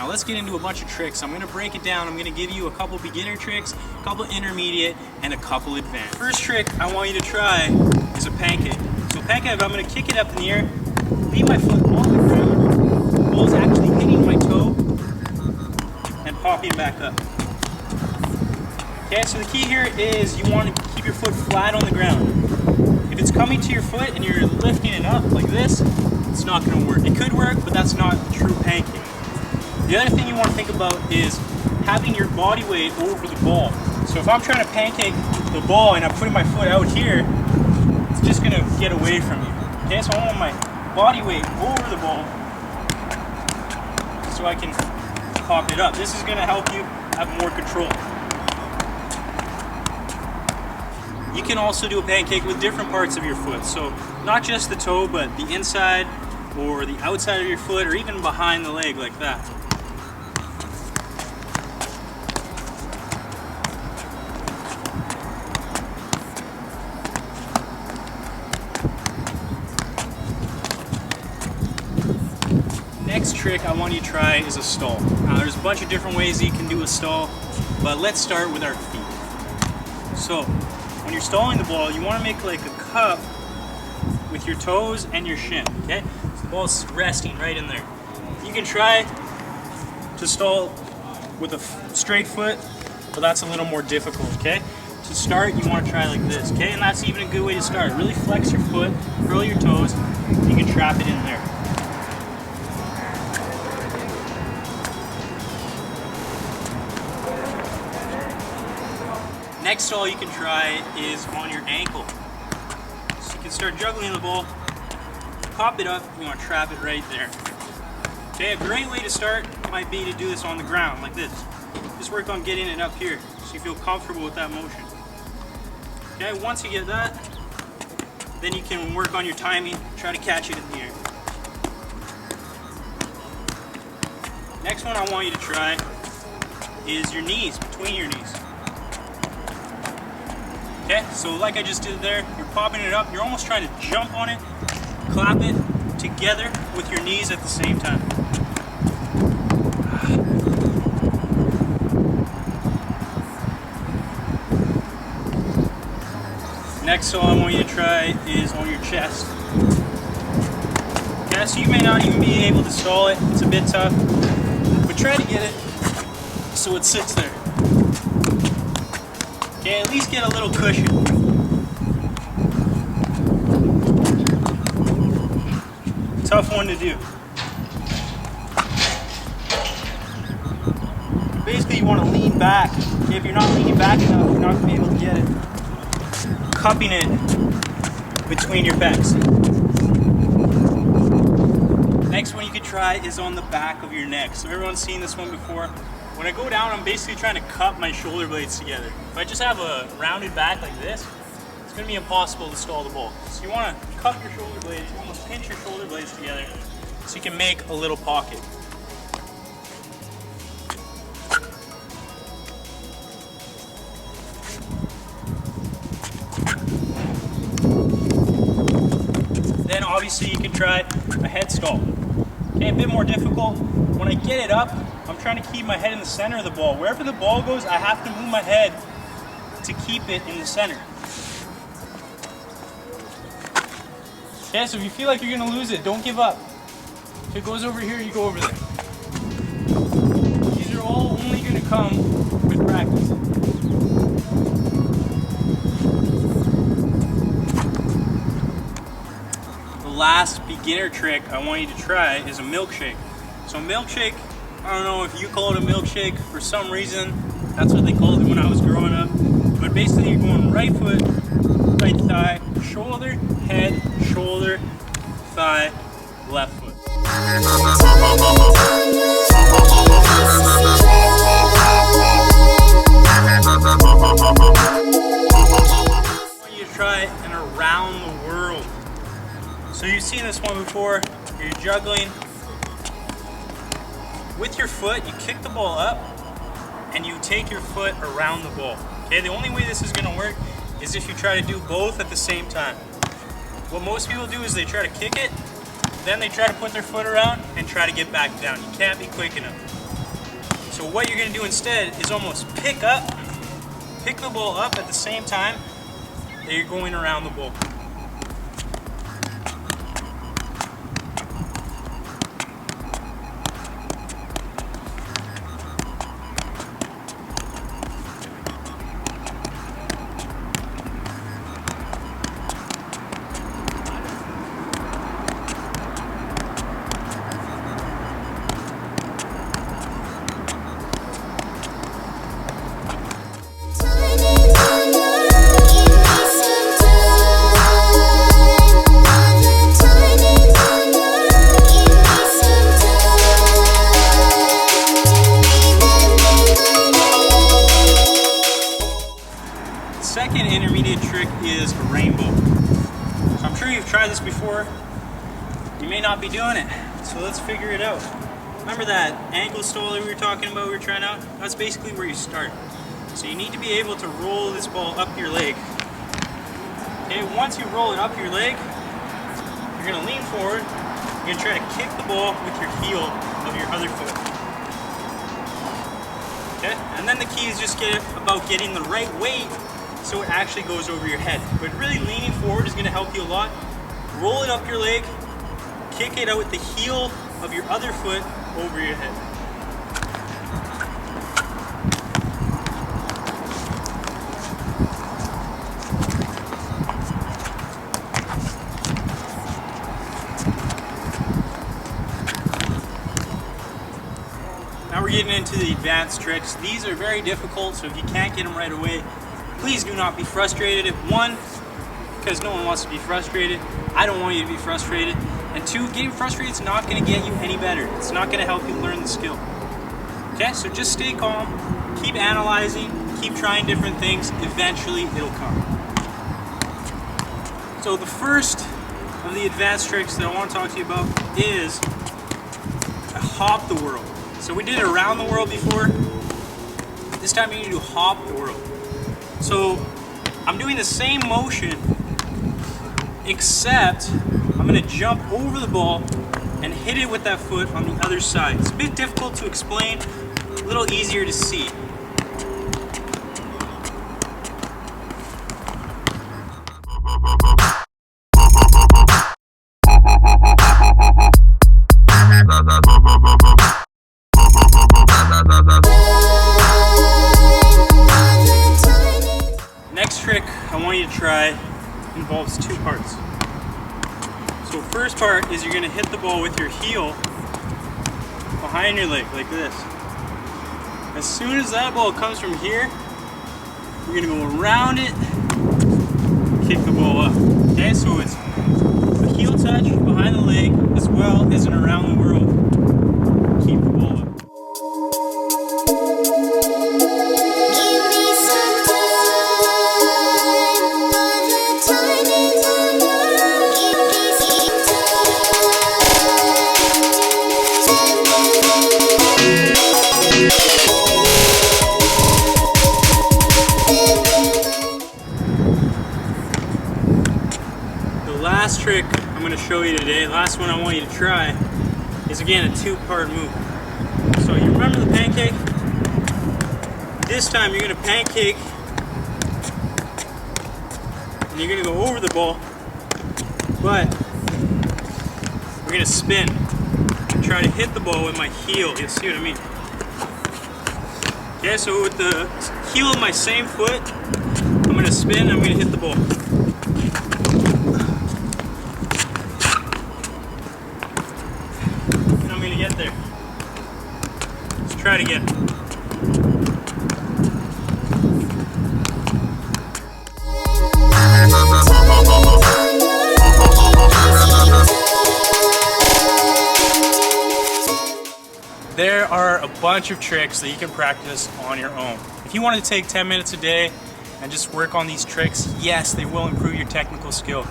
Now let's get into a bunch of tricks. I'm gonna break it down. I'm gonna give you a couple beginner tricks, a couple intermediate, and a couple advanced. First trick I want you to try is a pancake. So pancake, I'm gonna kick it up in the air, leave my foot on the ground, the ball's actually hitting my toe, and popping back up. Okay, so the key here is you want to keep your foot flat on the ground. If it's coming to your foot and you're lifting it up like this, it's not going to work. It could work, but that's not true pancake. The other thing you want to think about is having your body weight over the ball. So if I'm trying to pancake the ball and I'm putting my foot out here, it's just going to get away from you. Okay, so I want my body weight over the ball so I can pop it up. This is going to help you have more control. You can also do a pancake with different parts of your foot. So not just the toe, but the inside or the outside of your foot, or even behind the leg like that. Next trick I want you to try is a stall. Now there's a bunch of different ways you can do a stall, but let's start with our feet. So when you're stalling the ball, you want to make like a cup with your toes and your shin, okay? So the ball's resting right in there. You can try to stall with a straight foot, but that's a little more difficult, okay? To start, you want to try like this, okay? And that's even a good way to start. Really flex your foot, curl your toes, and you can trap it in there. Next stall you can try is on your ankle. So you can start juggling the ball, pop it up, you want to trap it right there. Okay, a great way to start might be to do this on the ground, like this. Just work on getting it up here, so you feel comfortable with that motion. Okay, once you get that, then you can work on your timing, try to catch it in the air. Next one I want you to try is your knees, between your knees. Okay, so like I just did there, you're popping it up, you're almost trying to jump on it, clap it together with your knees at the same time. Next stall I want you to try is on your chest. Okay, so you may not even be able to stall it, it's a bit tough, but try to get it so it sits there. Okay, at least get a little cushion. Tough one to do. Basically, you want to lean back. Okay, if you're not leaning back enough, you're not going to be able to get it. Cupping it between your pecs. Next one you could try is on the back of your neck. So everyone's seen this one before. When I go down, I'm basically trying to cup my shoulder blades together. If I just have a rounded back like this, it's going to be impossible to stall the ball. So you want to cup your shoulder blades, you almost pinch your shoulder blades together so you can make a little pocket. Then obviously you can try a head stall. Okay, a bit more difficult. When I get it up, I'm trying to keep my head in the center of the ball. Wherever the ball goes, I have to move my head to keep it in the center. Okay, so if you feel like you're gonna lose it, don't give up. If it goes over here, you go over there. These are all only gonna come with practice. The last beginner trick I want you to try is a milkshake. So milkshake, I don't know if you call it a milkshake, for some reason, that's what they called it when I was growing up. But basically you're going right foot, right thigh, shoulder, head, shoulder, thigh, left foot. I want you to try an around the world. So you've seen this one before, you're juggling. With your foot, you kick the ball up and you take your foot around the ball. Okay, the only way this is going to work is if you try to do both at the same time. What most people do is they try to kick it, then they try to put their foot around and try to get back down. You can't be quick enough. So what you're gonna do instead is almost pick the ball up at the same time that you're going around the ball. Second intermediate trick is a rainbow. So I'm sure you've tried this before. You may not be doing it, so let's figure it out. Remember that ankle stall that we were talking about, we were trying out? That's basically where you start. So you need to be able to roll this ball up your leg. Okay, once you roll it up your leg, you're gonna lean forward. You're gonna try to kick the ball with your heel of your other foot. Okay, and then the key is just about getting the right weight so it actually goes over your head. But really leaning forward is going to help you a lot. Roll it up your leg, kick it out with the heel of your other foot over your head. Now we're getting into the advanced tricks. These are very difficult, so if you can't get them right away, please do not be frustrated. One, because no one wants to be frustrated. I don't want you to be frustrated. And two, getting frustrated is not going to get you any better. It's not going to help you learn the skill. Okay, so just stay calm, keep analyzing, keep trying different things. Eventually, it'll come. So the first of the advanced tricks that I want to talk to you about is hop the world. So we did around the world before. This time you need to hop the world. So I'm doing the same motion, except I'm going to jump over the ball and hit it with that foot on the other side. It's a bit difficult to explain, a little easier to see. Next trick I want you to try involves two parts. So first part is you're going to hit the ball with your heel behind your leg like this. As soon as that ball comes from here, you're going to go around it, kick the ball up. Okay, so it's a heel touch behind the leg as well as an around the world. Keep the ball up. Last trick I'm going to show you today, last one I want you to try, is again a two-part move. So you remember the pancake? This time you're going to pancake and you're going to go over the ball, but we're going to spin and try to hit the ball with my heel. You'll see what I mean. Okay, so with the heel of my same foot, I'm going to spin and I'm going to hit the ball. Get there. Let's try it again. There are a bunch of tricks that you can practice on your own. If you want to take 10 minutes a day and just work on these tricks, yes, they will improve your technical skill.